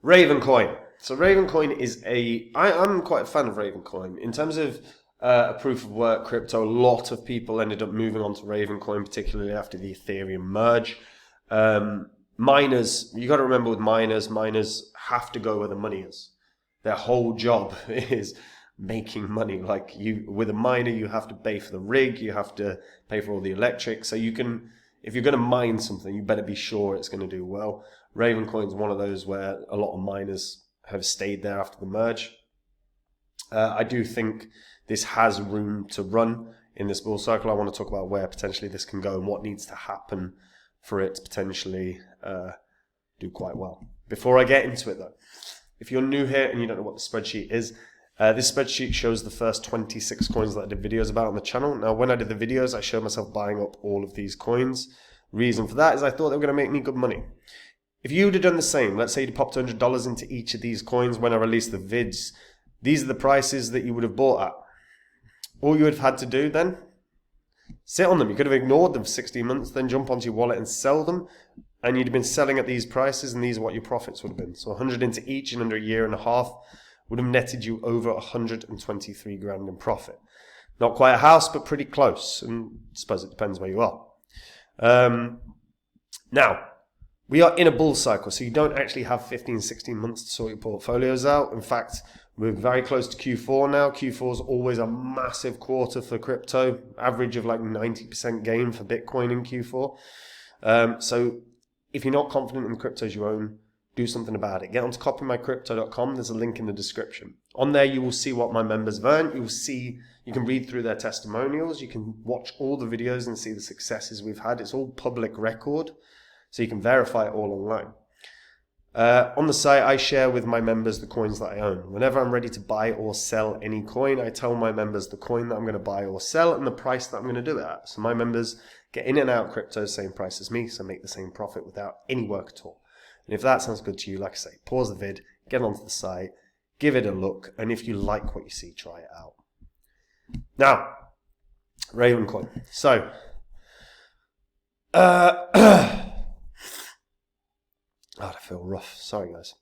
RavenCoin. So RavenCoin is I'm quite a fan of RavenCoin. In terms of a proof of work crypto, a lot of people ended up moving on to RavenCoin, particularly after the Ethereum merge. Miners, you got to remember with miners have to go where the money is. Their whole job is making money. Like with a miner, you have to pay for the rig, you have to pay for all the electric. So if you're going to mine something, you better be sure it's going to do well. RavenCoin is one of those where a lot of miners have stayed there after the merge. I do think this has room to run in this bull cycle. I want to talk about where potentially this can go and what needs to happen for it to potentially do quite well. Before I get into it though, if you're new here and you don't know what the spreadsheet is, this spreadsheet shows the first 26 coins that I did videos about on the channel. Now, when I did the videos, I showed myself buying up all of these coins. Reason for that is I thought they were going to make me good money. If you would have done the same, let's say you popped $100 into each of these coins when I released the vids, these are the prices that you would have bought at. All you would have had to do then, sit on them. You could have ignored them for 16 months, then jump onto your wallet and sell them, and you'd have been selling at these prices, and these are what your profits would have been. So 100 into each in under a year and a half would have netted you over 123 grand in profit. Not quite a house, but pretty close, and I suppose it depends where you are. Now, we are in a bull cycle, so you don't actually have 15, 16 months to sort your portfolios out. In fact, we're very close to Q4 now. Q4 is always a massive quarter for crypto, average of like 90% gain for Bitcoin in Q4. So if you're not confident in the cryptos you own, do something about it. Get onto copymycrypto.com. There's a link in the description. On there, you will see what my members have earned. You can read through their testimonials. You can watch all the videos and see the successes we've had. It's all public record, so you can verify it all online. On the site, I share with my members the coins that I own. Whenever I'm ready to buy or sell any coin, I tell my members the coin that I'm going to buy or sell and the price that I'm going to do it at. So my members get in and out crypto, same price as me, so make the same profit without any work at all. And if that sounds good to you, like I say, pause the vid, get onto the site, give it a look, and if you like what you see, try it out. Now, RavenCoin. So, I feel rough. Sorry, guys.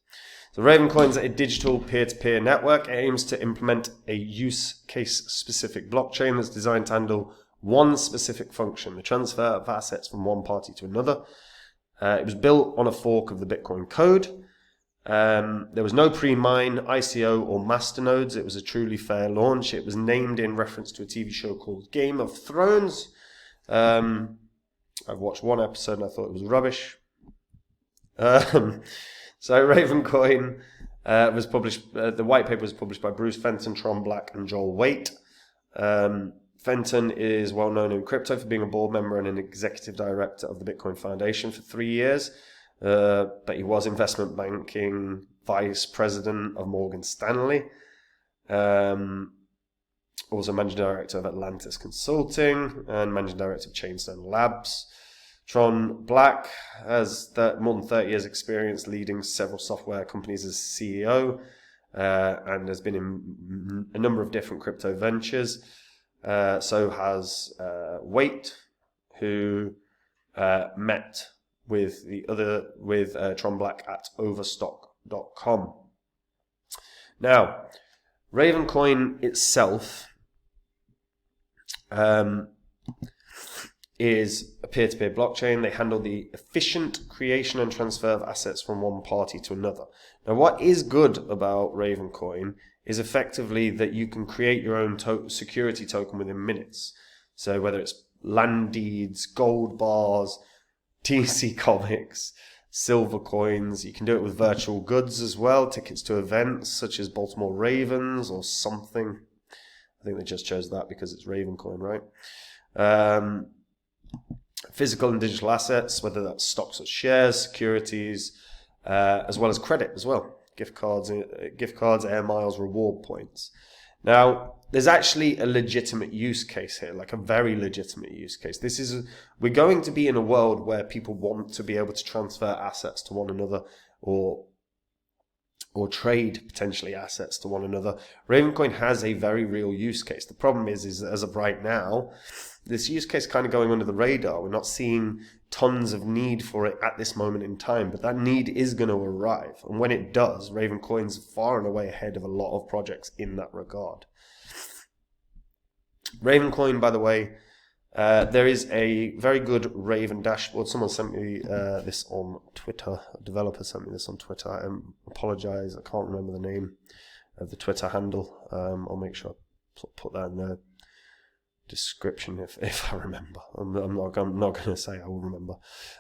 So RavenCoin is a digital peer-to-peer network. It aims to implement a use case-specific blockchain that's designed to handle one specific function, the transfer of assets from one party to another. It was built on a fork of the Bitcoin code. There was no pre-mine, ICO, or masternodes. It was a truly fair launch. It was named in reference to a TV show called Game of Thrones. I've watched one episode and I thought it was rubbish. So RavenCoin was published. The white paper was published by Bruce Fenton, Tron Black, and Joel Waite. Fenton is well known in crypto for being a board member and an executive director of the Bitcoin Foundation for 3 years. But he was investment banking vice president of Morgan Stanley. Also managing director of Atlantis Consulting and managing director of Chainstone Labs. Tron Black has more than 30 years experience leading several software companies as CEO and has been in a number of different crypto ventures. So has Waite, who met with Tron Black at overstock.com. Now, RavenCoin itself is a peer-to-peer blockchain. They handle the efficient creation and transfer of assets from one party to another. Now, what is good about RavenCoin is effectively that you can create your own security token within minutes. So whether it's land deeds, gold bars, TC comics, silver coins, you can do it with virtual goods as well, tickets to events such as Baltimore Ravens or something. I think they just chose that because it's RavenCoin, right? Physical and digital assets, whether that's stocks or shares, securities, as well as credit as well. Gift cards, air miles, reward points. Now, there's actually a legitimate use case here, like a very legitimate use case. We're going to be in a world where people want to be able to transfer assets to one another or or trade potentially assets to one another. RavenCoin has a very real use case. The problem is that as of right now, this use case is kind of going under the radar. We're not seeing tons of need for it at this moment in time, but that need is going to arrive. And when it does, RavenCoin's far and away ahead of a lot of projects in that regard. RavenCoin, by the way, there is a very good Raven dashboard. Someone sent me this on Twitter. A developer sent me this on Twitter. I apologize, I can't remember the name of the Twitter handle. I'll make sure I put that in the description if I remember. I'm not going to say I will remember.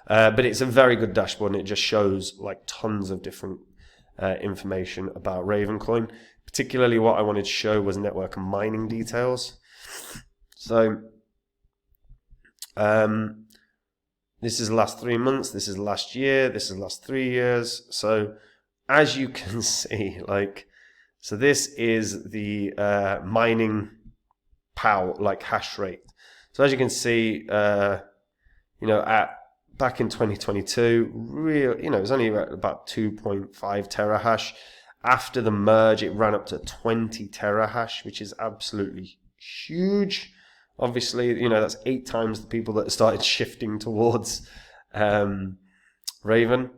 But it's a very good dashboard, and it just shows like tons of different information about RavenCoin. Particularly what I wanted to show was network and mining details. So this is the last 3 months, this is last year, this is the last 3 years. So as you can see, so this is the mining power, hash rate. So as you can see, back in 2022, it was only about 2.5 terahash. After the merge, it ran up to 20 terahash, which is absolutely huge. Obviously, that's 8 times the people that started shifting towards Raven.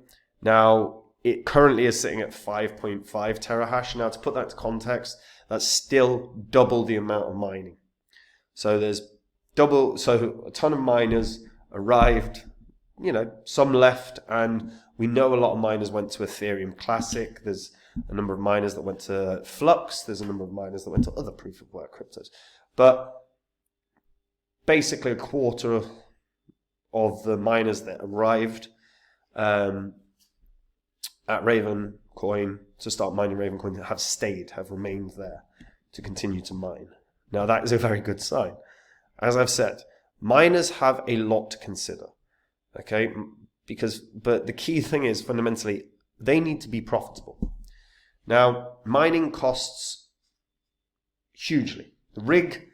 Now, it currently is sitting at 5.5 terahash. Now, to put that into context, that's still double the amount of mining. So there's so a ton of miners arrived, some left, and we know a lot of miners went to Ethereum Classic. There's a number of miners that went to Flux. There's a number of miners that went to other proof-of-work cryptos. But basically a quarter of the miners that arrived at RavenCoin to start mining RavenCoin have remained there to continue to mine. Now that is a very good sign. As I've said, miners have a lot to consider, okay? But the key thing is fundamentally they need to be profitable. Now, mining costs hugely. The rig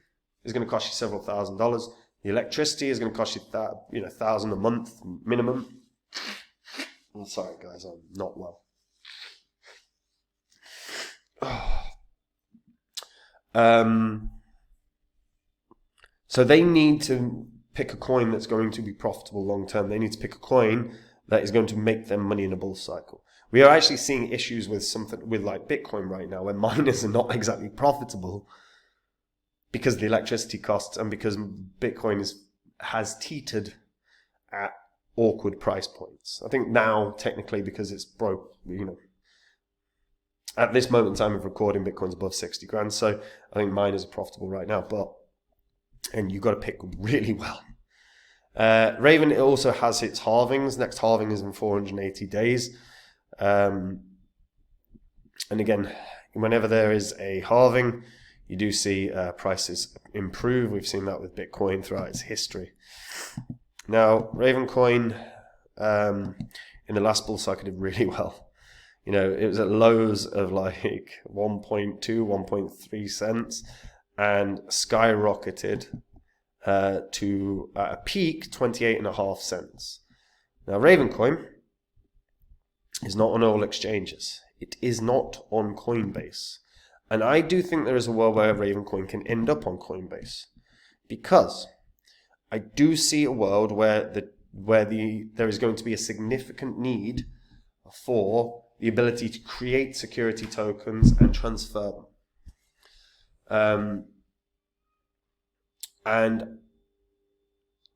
is going to cost you several $1,000s. The electricity is going to cost you $1,000 a month minimum. I'm sorry, guys, I'm not well. So they need to pick a coin that's going to be profitable long term. They need to pick a coin that is going to make them money in a bull cycle. We are actually seeing issues with Bitcoin right now, where miners are not exactly profitable because of the electricity costs and because Bitcoin has teetered at awkward price points. I think now, technically, because it's broke, at this moment in time of recording, Bitcoin's above 60 grand. So I think miners are profitable right now, and you've got to pick really well. Raven also has its halvings. Next halving is in 480 days. And again, whenever there is a halving, you do see prices improve. We've seen that with Bitcoin throughout its history. Now, RavenCoin in the last bull cycle did really well. It was at lows of 1.2, 1.3 cents and skyrocketed to at a peak 28.5 cents. Now, RavenCoin is not on all exchanges. It is not on Coinbase. And I do think there is a world where RavenCoin can end up on Coinbase, because I do see a world where there is going to be a significant need for the ability to create security tokens and transfer them. And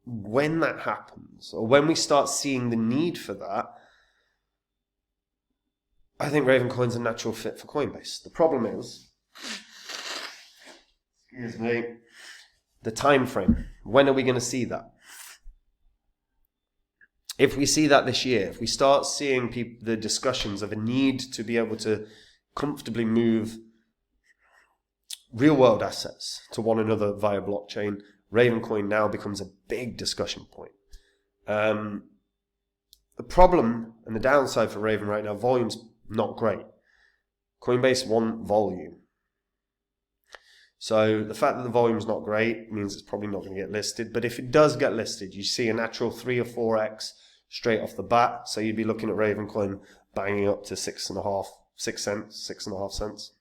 when that happens, or when we start seeing the need for that, I think RavenCoin's a natural fit for Coinbase. The problem is, the time frame. When are we going to see that? If we see that this year, if we start seeing the discussions of a need to be able to comfortably move real-world assets to one another via blockchain, RavenCoin now becomes a big discussion point. The problem and the downside for Raven right now, volume's not great. Coinbase want volume. So the fact that the volume's not great means it's probably not going to get listed. But if it does get listed, you see a natural 3 or 4x straight off the bat. So you'd be looking at RavenCoin banging up to 6.5, 6 cents, 6.5 cents.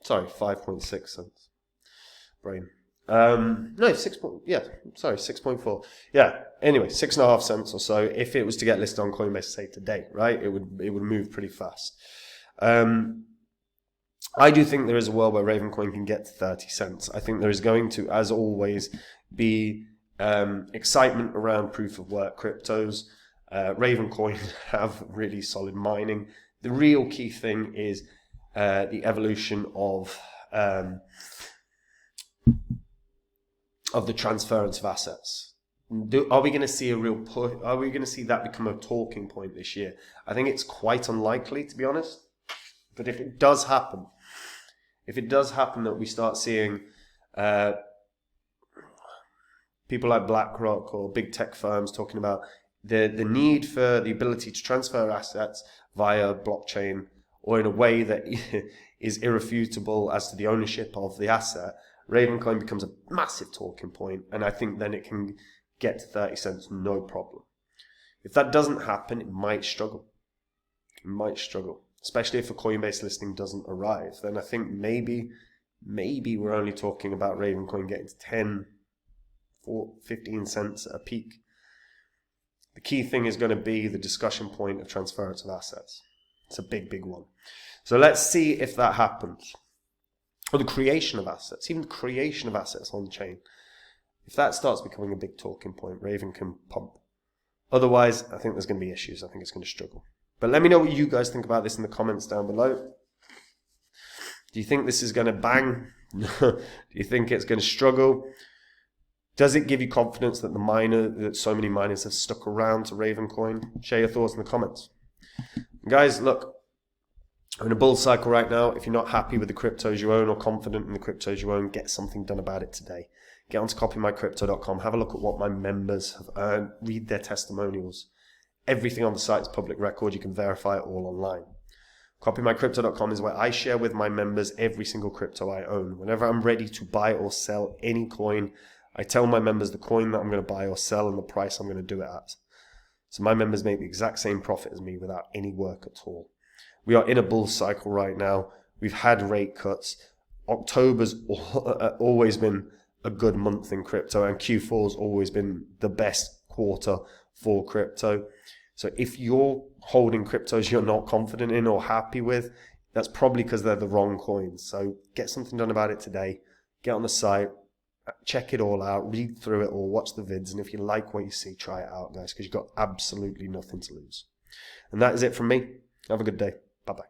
Sorry, 5.6 cents. Brain. No, 6.4. Yeah. Anyway, 6.5 cents or so. If it was to get listed on Coinbase, say today, right? It would move pretty fast. I do think there is a world where RavenCoin can get to 30 cents. I think there is going to, as always, be excitement around proof of work cryptos. RavenCoin have really solid mining. The real key thing is the evolution of the transference of assets. Are we going to see a real push? Are we going to see that become a talking point this year? I think it's quite unlikely, to be honest. But if it does happen that we start seeing people like BlackRock or big tech firms talking about the need for the ability to transfer assets via blockchain or in a way that is irrefutable as to the ownership of the asset, RavenCoin becomes a massive talking point, and I think then it can get to 30 cents no problem. If that doesn't happen, it might struggle. Especially if a Coinbase listing doesn't arrive. Then I think maybe we're only talking about RavenCoin getting to 10, 15 cents at a peak. The key thing is going to be the discussion point of transference of assets. It's a big one. So let's see if that happens. Or the creation of assets, even the creation of assets on chain. If that starts becoming a big talking point, Raven can pump. Otherwise, I think there's going to be issues. I think it's going to struggle. But let me know what you guys think about this in the comments down below. Do you think this is going to bang? Do you think it's going to struggle? Does it give you confidence that that so many miners have stuck around to RavenCoin? Share your thoughts in the comments. Guys, look, we're in a bull cycle right now. If you're not happy with the cryptos you own or confident in the cryptos you own, get something done about it today. Get onto copymycrypto.com. Have a look at what my members have earned. Read their testimonials. Everything on the site is public record. You can verify it all online. Copymycrypto.com is where I share with my members every single crypto I own. Whenever I'm ready to buy or sell any coin, I tell my members the coin that I'm going to buy or sell and the price I'm going to do it at. So my members make the exact same profit as me without any work at all. We are in a bull cycle right now. We've had rate cuts. October's always been a good month in crypto, and Q4's always been the best quarter for crypto. So if you're holding cryptos you're not confident in or happy with, that's probably because they're the wrong coins. So get something done about it today. Get on the site, check it all out, read through it all, watch the vids, and if you like what you see, try it out, guys, because you've got absolutely nothing to lose. And that is it from me. Have a good day. Bye-bye.